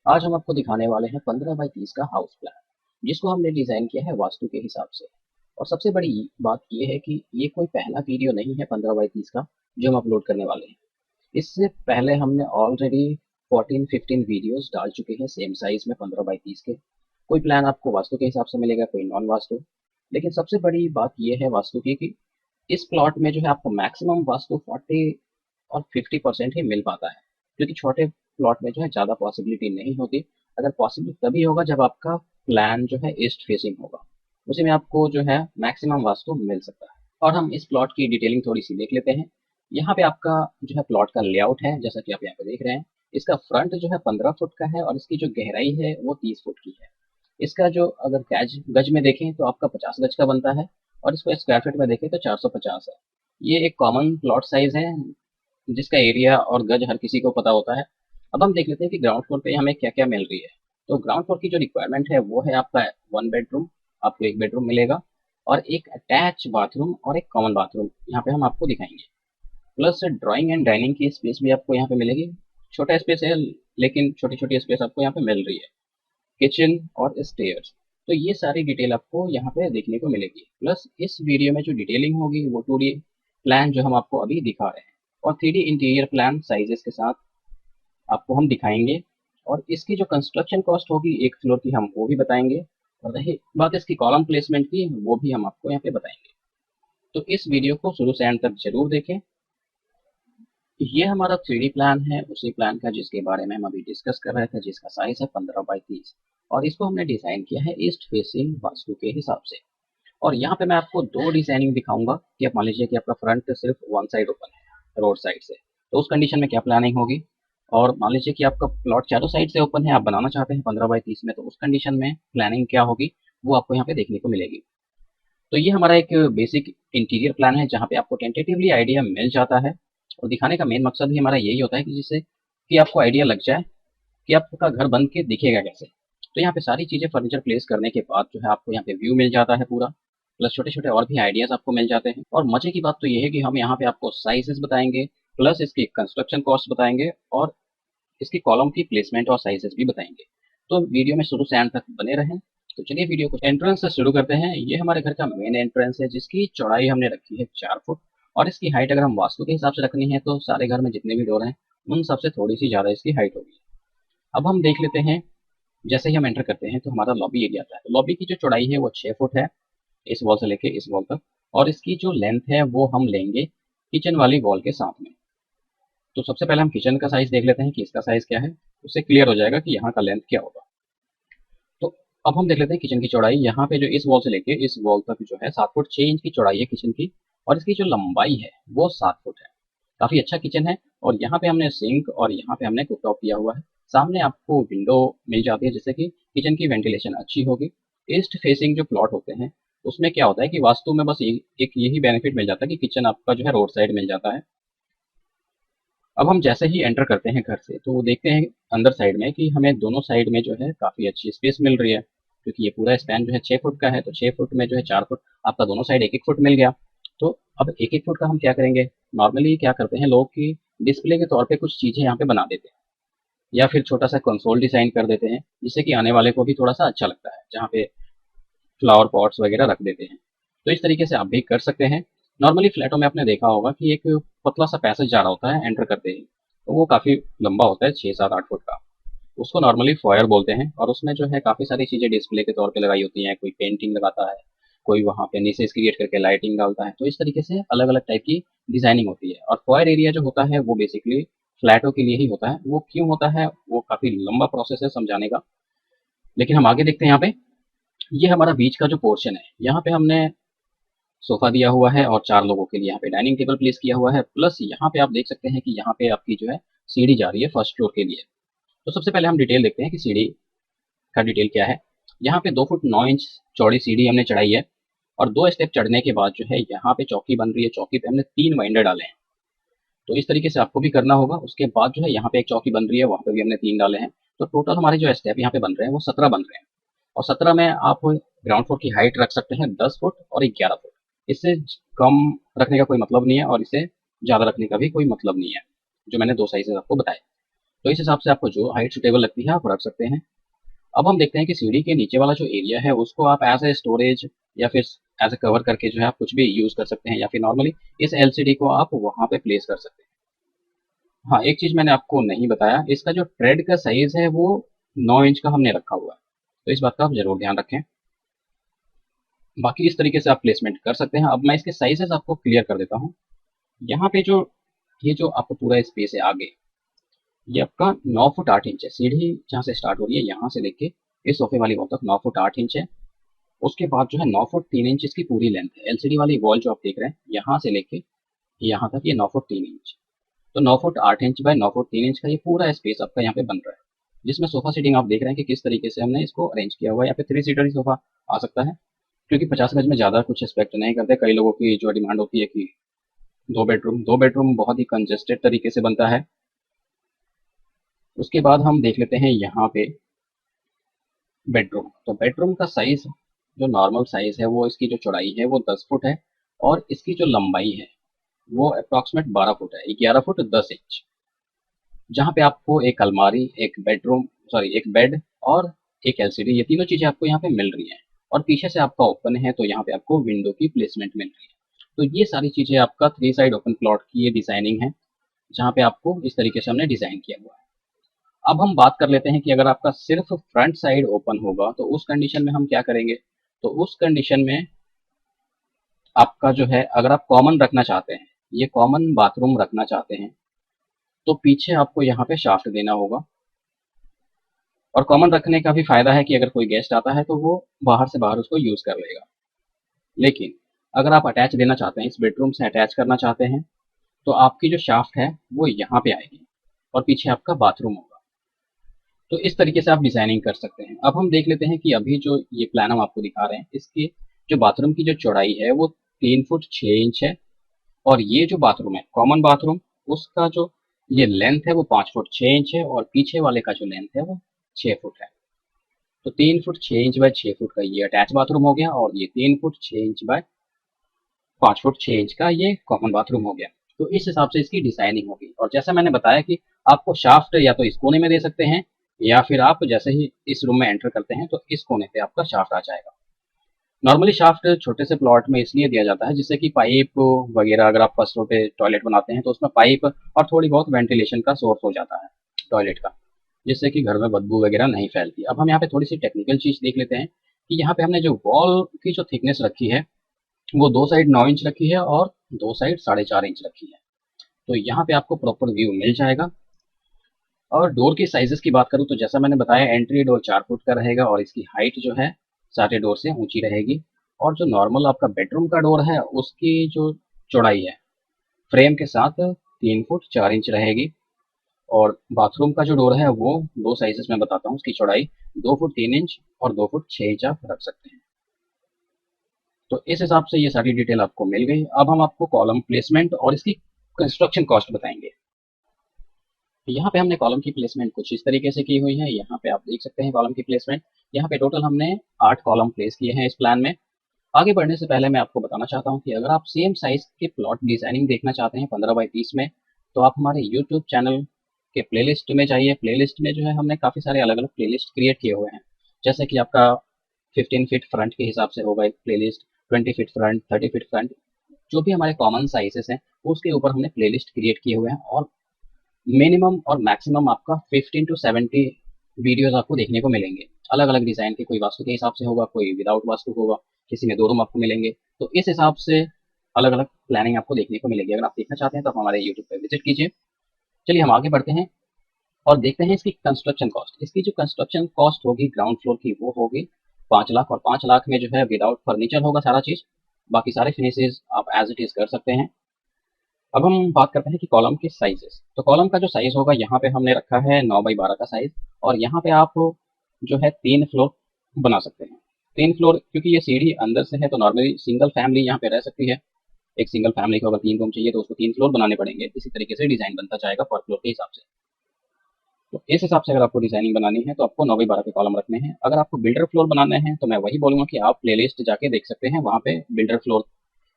आज हम आपको दिखाने वाले हैं 15 बाई 30 का हाउस प्लान, जिसको हमने डिजाइन किया है वास्तु के हिसाब से। और सबसे बड़ी बात ये है कि ये कोई पहला वीडियो नहीं है 15 बाई 30 का जो हम अपलोड करने वाले हैं। इससे पहले हमने ऑलरेडी 14-15 वीडियोस डाल चुके हैं सेम साइज में 15 बाई 30 के। कोई प्लान आपको वास्तु के हिसाब से मिलेगा, कोई नॉन वास्तु। लेकिन सबसे बड़ी बात यह है वास्तु की कि इस प्लॉट में जो है आपको मैक्सिमम वास्तु 40 और 50% ही मिल पाता है, क्योंकि छोटे प्लॉट में जो है ज़्यादा पॉसिबिलिटी नहीं होती। अगर पॉसिबल तभी होगा जब आपका प्लान जो है ईस्ट फेसिंग होगा, उसी में आपको जो है मैक्सिमम वास्तु मिल सकता है। और हम इस प्लॉट की डिटेलिंग थोड़ी सी देख लेते हैं। यहाँ पे आपका जो है प्लॉट का लेआउट है, जैसा कि आप यहाँ पे देख रहे हैं। इसका फ्रंट जो है 15 फुट का है और इसकी जो गहराई है वो 30 फुट की है। इसका जो अगर गज गज में देखें तो आपका 50 गज का बनता है, और इसको स्क्वायर फीट में देखें तो 450 है। ये एक कॉमन प्लॉट साइज है जिसका एरिया और गज हर किसी को पता होता है। अब हम देख लेते हैं कि ग्राउंड फ्लोर पे हमें क्या क्या मिल रही है। तो ग्राउंड फ्लोर की जो रिक्वायरमेंट है वो है आपका 1 बेडरूम, आपको 1 बेडरूम मिलेगा, और एक अटैच बाथरूम और एक कॉमन बाथरूम यहाँ पे हम आपको दिखाएंगे। प्लस ड्राइंग एंड डाइनिंग की स्पेस भी आपको यहाँ पे मिलेगी। छोटा स्पेस है लेकिन छोटी छोटी स्पेस आपको यहाँ पे मिल रही है। किचन और स्टेयर्स, तो ये सारी डिटेल आपको यहाँ पे देखने को मिलेगी। प्लस इस वीडियो में जो डिटेलिंग होगी वो 2D प्लान जो हम आपको अभी दिखा रहे हैं, और 3D इंटीरियर प्लान साइजेस के साथ आपको हम दिखाएंगे। और इसकी जो कंस्ट्रक्शन कॉस्ट होगी एक फ्लोर की, हम वो भी बताएंगे। और रही बात इसकी कॉलम प्लेसमेंट की, वो भी हम आपको यहाँ पे बताएंगे। तो इस वीडियो को शुरू से एंड तक जरूर देखें। ये हमारा 3D प्लान है, उसी प्लान का जिसके बारे में हम अभी डिस्कस कर रहे थे, जिसका साइज है 15 बाई 30, और इसको हमने डिजाइन किया है ईस्ट फेसिंग वास्तु के हिसाब से। और यहाँ पे मैं आपको दो डिजाइनिंग दिखाऊंगा कि आप मान लीजिए कि आपका फ्रंट सिर्फ वन साइड ओपन है रोड साइड से, तो उस कंडीशन में क्या प्लानिंग होगी। और मान लीजिए कि आपका प्लॉट चारों साइड से ओपन है, आप बनाना चाहते हैं 15 बाई 30 में, तो उस कंडीशन में प्लानिंग क्या होगी वो आपको यहाँ पे देखने को मिलेगी। तो ये हमारा एक बेसिक इंटीरियर प्लान है जहाँ पे आपको टेंटेटिवली आइडिया मिल जाता है। और दिखाने का मेन मकसद भी हमारा यही होता है कि जिससे कि आपको आइडिया लग जाए कि आपका घर बन के दिखेगा कैसे। तो यहाँ पे सारी चीज़ें फर्नीचर प्लेस करने के बाद जो है आपको यहाँ पे व्यू मिल जाता है पूरा। प्लस छोटे छोटे और भी आइडियाज आपको मिल जाते हैं। और मजे की बात तो ये है कि हम यहाँ पे आपको साइजेस बताएंगे, प्लस इसकी कंस्ट्रक्शन कॉस्ट बताएंगे, और इसकी कॉलम की प्लेसमेंट और साइजेस भी बताएंगे। तो वीडियो में शुरू से एंड तक बने रहें। तो चलिए वीडियो को एंट्रेंस से शुरू करते हैं। ये हमारे घर का मेन एंट्रेंस है जिसकी चौड़ाई हमने रखी है 4 फुट, और इसकी हाइट अगर हम वास्तु के हिसाब से रखनी है तो सारे घर में जितने भी डोर हैं उन सबसे थोड़ी सी ज़्यादा इसकी हाइट होगी। अब हम देख लेते हैं, जैसे ही हम एंटर करते हैं तो हमारा लॉबी एरिया आता है। तो लॉबी की जो चौड़ाई है वो 6 फुट है, इस वॉल से लेके इस वॉल तक। और इसकी जो लेंथ है वो हम लेंगे किचन वाली वॉल के साथ में। तो सबसे पहले हम किचन का साइज देख लेते हैं कि इसका साइज क्या है, उससे क्लियर हो जाएगा कि यहाँ का लेंथ क्या होगा। तो अब हम देख लेते हैं किचन की चौड़ाई। यहाँ पे जो इस वॉल से लेके इस वॉल तक जो है 7 फुट 6 इंच की चौड़ाई है किचन की, और इसकी जो लंबाई है वो 7 फुट है। काफी अच्छा किचन है। और यहाँ पे हमने सिंक और यहाँ पे हमने कुकटॉप किया हुआ है। सामने आपको विंडो मिल जाती है जिससे कि किचन की वेंटिलेशन अच्छी होगी। ईस्ट फेसिंग जो प्लॉट होते हैं उसमें क्या होता है कि वास्तु में बस एक यही बेनिफिट मिल जाता है कि किचन आपका जो है रोड साइड मिल जाता है। अब हम जैसे ही एंटर करते हैं घर से तो देखते हैं अंदर साइड में कि हमें दोनों साइड में जो है काफ़ी अच्छी स्पेस मिल रही है, क्योंकि ये पूरा स्पैन जो है 6 फुट का है। तो 6 फुट में जो है 4 फुट आपका दोनों साइड एक एक फुट मिल गया। तो अब एक एक फुट का हम क्या करेंगे, नॉर्मली क्या करते हैं लोग कि डिस्प्ले के तौर पे कुछ चीज़ें यहाँ पे बना देते हैं, या फिर छोटा सा कंसोल डिजाइन कर देते हैं जिससे कि आने वाले को भी थोड़ा सा अच्छा लगता है, जहाँ पे फ्लावर पॉट्स वगैरह रख देते हैं। तो इस तरीके से आप भी कर सकते हैं। नॉर्मली फ्लैटों में आपने देखा होगा कि एक पतला सा पैसेज जा रहा होता है एंटर करते ही, तो वो काफ़ी लंबा होता है 6 7 8 फुट का। उसको नॉर्मली फॉयर बोलते हैं, और उसमें जो है काफ़ी सारी चीज़ें डिस्प्ले के तौर पे लगाई होती हैं। कोई पेंटिंग लगाता है, कोई वहाँ पे नीचे क्रिएट करके लाइटिंग डालता है। तो इस तरीके से अलग अलग टाइप की डिजाइनिंग होती है। और फॉयर एरिया जो होता है वो बेसिकली फ्लैटों के लिए ही होता है। वो क्यों होता है वो काफ़ी लंबा प्रोसेस है समझाने का, लेकिन हम आगे देखते हैं। यहाँ पे ये हमारा बीच का जो पोर्शन है, यहाँ पे हमने सोफा दिया हुआ है और 4 लोगों के लिए यहाँ पे डाइनिंग टेबल प्लेस किया हुआ है। प्लस यहाँ पे आप देख सकते हैं कि यहाँ पे आपकी जो है सीढ़ी जा रही है फर्स्ट फ्लोर के लिए। तो सबसे पहले हम डिटेल देखते हैं कि सीढ़ी का डिटेल क्या है। यहाँ पे 2 फुट 9 इंच चौड़ी सीढ़ी हमने चढ़ाई है, और 2 स्टेप चढ़ने के बाद जो है यहाँ पे चौकी बन रही है। चौकी पे हमने 3 वाइंडर डाले हैं। तो इस तरीके से आपको भी करना होगा। उसके बाद जो है यहाँ पे एक चौकी बन रही है, वहाँ पे भी हमने 3 डाले हैं। तो टोटल हमारे जो स्टेप यहाँ पे बन रहे हैं वो 17 बन रहे हैं। और 17 में आप ग्राउंड फ्लोर की हाइट रख सकते हैं 10 फुट और 11 फुट। इससे कम रखने का कोई मतलब नहीं है, और इससे ज़्यादा रखने का भी कोई मतलब नहीं है, जो मैंने दो साइजेस आपको बताए। तो इस हिसाब से आपको जो हाइट सुटेबल लगती है आप रख सकते हैं। अब हम देखते हैं कि सीढ़ी के नीचे वाला जो एरिया है उसको आप एज ए स्टोरेज या फिर एज ए कवर करके जो है आप कुछ भी यूज कर सकते हैं, या फिर नॉर्मली इस एलसीडी को आप वहां पे प्लेस कर सकते हैं। हाँ, एक चीज मैंने आपको नहीं बताया, इसका जो ट्रेड का साइज है वो 9 इंच का हमने रखा हुआ है, तो इस बात का आप जरूर ध्यान रखें। बाकी इस तरीके से आप प्लेसमेंट कर सकते हैं। अब मैं इसके साइजेस आपको क्लियर कर देता हूँ। यहाँ पे जो ये जो आपको पूरा स्पेस है आगे, ये आपका 9 फुट 8 इंच है। सीढ़ी जहाँ से स्टार्ट हो रही है यहाँ से लेके इस सोफे वाली वॉल तक 9 फुट 8 इंच है। उसके बाद जो है 9 फुट 3 इंच इसकी पूरी लेंथ है। एलसीडी वाली वॉल जो आप देख रहे हैं यहाँ से लेके यहाँ तक ये 9 फुट 3 इंच। तो 9 foot 8 inch by 9 foot 3 inch का ये पूरा स्पेस आपका यहाँ पे बन रहा है, जिसमें सोफा सीटिंग आप देख रहे हैं कि किस तरीके से हमने इसको अरेंज किया हुआ है। यहाँ पे 3 सीटर ही सोफा आ सकता है, क्योंकि 50 गज में ज़्यादा कुछ एक्सपेक्ट नहीं करते। कई लोगों की जो डिमांड होती है कि 2 बेडरूम बहुत ही कंजेस्टेड तरीके से बनता है। उसके बाद हम देख लेते हैं यहाँ पे बेडरूम। तो बेडरूम का साइज जो नॉर्मल साइज है वो इसकी जो चौड़ाई है वो 10 फुट है, और इसकी जो लंबाई है वो अप्रॉक्सीमेट 12 फुट है, 11 फुट 10 इंच। जहाँ पे आपको एक अलमारी, एक बेडरूम, सॉरी एक बेड और एक एलसीडी, ये तीनों चीजें आपको यहाँ पे मिल रही हैं। और पीछे से आपका ओपन है तो यहाँ पे आपको विंडो की प्लेसमेंट मिल रही है। तो ये सारी चीजें आपका 3 साइड ओपन प्लॉट की ये डिजाइनिंग है, जहाँ पे आपको इस तरीके से हमने डिजाइन किया हुआ है। अब हम बात कर लेते हैं कि अगर आपका सिर्फ फ्रंट साइड ओपन होगा तो उस कंडीशन में हम क्या करेंगे। तो उस कंडीशन में आपका जो है, अगर आप कॉमन रखना चाहते हैं, ये कॉमन बाथरूम रखना चाहते हैं, तो पीछे आपको यहाँ पे शाफ्ट देना होगा। और कॉमन रखने का भी फायदा है कि अगर कोई गेस्ट आता है तो वो बाहर से बाहर उसको यूज कर लेगा। लेकिन अगर आप अटैच देना चाहते हैं, इस बेडरूम से अटैच करना चाहते हैं, तो आपकी जो शाफ्ट है वो यहाँ पे आएगी और पीछे आपका बाथरूम होगा। तो इस तरीके से आप डिजाइनिंग कर सकते हैं। अब हम देख लेते हैं कि अभी जो ये प्लान हम आपको दिखा रहे हैं, इसकी जो बाथरूम की जो चौड़ाई है वो 3 फुट 6 इंच है, और ये जो बाथरूम है कॉमन बाथरूम, उसका जो ये लेंथ है वो 5 फुट 6 इंच है, और पीछे वाले का जो लेंथ है वो 6 फुट है। तो 3 फुट 6 इंच बाय 6 फुट का ये अटैच बाथरूम हो गया, और ये 3 foot 6 inch by 5 foot 6 inch का ये कॉमन बाथरूम हो गया। तो इस हिसाब से इसकी डिजाइनिंग होगी। और जैसा मैंने बताया कि आपको शाफ्ट या तो इस कोने में दे सकते हैं, या फिर आप जैसे ही इस रूम में एंटर करते हैं तो इस कोने पे आपका शाफ्ट आ जाएगा। नॉर्मली शाफ्ट छोटे से प्लॉट में इसलिए दिया जाता है जिससे कि पाइप वगैरह, अगर आप फर्स्ट फ्लोर पे टॉयलेट बनाते हैं तो उसमें पाइप और थोड़ी बहुत वेंटिलेशन का सोर्स हो जाता है टॉयलेट का, जिससे कि घर में बदबू वगैरह नहीं फैलती। अब हम यहाँ पे थोड़ी सी टेक्निकल चीज देख लेते हैं कि यहाँ पे हमने जो वॉल की जो थिकनेस रखी है वो दो साइड 9 इंच रखी है और दो साइड 4.5 इंच रखी है। तो यहाँ पे आपको प्रॉपर व्यू मिल जाएगा। और डोर की साइजेस की बात करूँ तो जैसा मैंने बताया, एंट्री डोर 4 फुट का रहेगा और इसकी हाइट जो है सारे डोर से ऊंची रहेगी। और जो नॉर्मल आपका बेडरूम का डोर है उसकी जो चौड़ाई है फ्रेम के साथ 3 फुट 4 इंच रहेगी। और बाथरूम का जो डोर है वो दो साइजेस में बताता हूँ, उसकी चौड़ाई 2 फुट 3 इंच और 2 फुट 6 इंच आप रख सकते हैं। तो इस हिसाब से ये सारी डिटेल आपको मिल गई। अब हम आपको कॉलम प्लेसमेंट और इसकी कंस्ट्रक्शन कॉस्ट बताएंगे। यहाँ पे हमने कॉलम की प्लेसमेंट कुछ इस तरीके से की हुई है। यहाँ पे आप देख सकते हैं कॉलम की प्लेसमेंट। यहाँ पे टोटल हमने 8 कॉलम प्लेस किए हैं इस प्लान में। आगे बढ़ने से पहले मैं आपको बताना चाहता हूँ कि अगर आप सेम साइज के प्लॉट डिजाइनिंग देखना चाहते हैं 15 बाई 30 में, तो आप हमारे यूट्यूब चैनल के प्लेलिस्ट में जाइए। प्लेलिस्ट में जो है हमने काफ़ी सारे अलग अलग प्लेलिस्ट क्रिएट किए हुए हैं। जैसे कि आपका 15 फीट फ्रंट के हिसाब से होगा एक playlist, 20 feet front, 30 feet front, जो भी हमारे कॉमन साइजेस हैं उसके ऊपर हमने प्लेलिस्ट क्रिएट किए हुए हैं। और मिनिमम और मैक्सिमम आपका 15 to 70 वीडियोस आपको देखने को मिलेंगे। अलग अलग डिजाइन के, कोई वास्तु के हिसाब से होगा, कोई विदाउट वास्तु होगा, किसी में 2 रूम आपको मिलेंगे। तो इस हिसाब से अलग अलग प्लानिंग आपको देखने को मिलेगी। अगर आप देखना चाहते हैं तो आप हमारे यूट्यूब पे विजिट कीजिए। चलिए हम आगे बढ़ते हैं और देखते हैं इसकी कंस्ट्रक्शन कॉस्ट। इसकी जो कंस्ट्रक्शन कॉस्ट होगी ग्राउंड फ्लोर की वो होगी 5 लाख, और 5 लाख में जो है विदाउट फर्नीचर होगा सारा चीज। बाकी सारे फिनिशेज आप एज इट इज कर सकते हैं। अब हम बात करते हैं कि कॉलम के साइजेस। तो कॉलम का जो साइज होगा यहाँ पे हमने रखा है 9 बाई 12 का साइज, और यहाँ पे आप जो है 3 फ्लोर बना सकते हैं। 3 फ्लोर, क्योंकि ये सीढ़ी अंदर से है तो नॉर्मली सिंगल फैमिली यहाँ पे रह सकती है। एक सिंगल फैमिली को अगर 3 रूम चाहिए तो उसको 3 फ्लोर बनाने पड़ेंगे। इसी तरीके से डिजाइन बनता जाएगा पर फ्लोर के हिसाब से। तो इस हिसाब से अगर आपको डिजाइनिंग बनानी है तो आपको 9 बाई 12 के कॉलम रखने हैं। अगर आपको बिल्डर फ्लोर बनाने हैं तो मैं वही बोलूंगा कि आप प्लेलिस्ट जाके देख सकते हैं, वहाँ पे बिल्डर फ्लोर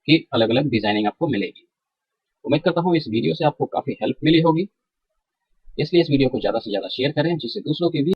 की अलग अलग डिजाइनिंग आपको मिलेगी। उम्मीद करता हूँ इस वीडियो से आपको काफ़ी हेल्प मिली होगी। इसलिए इस वीडियो को ज़्यादा से ज़्यादा शेयर करें जिससे दूसरों के भी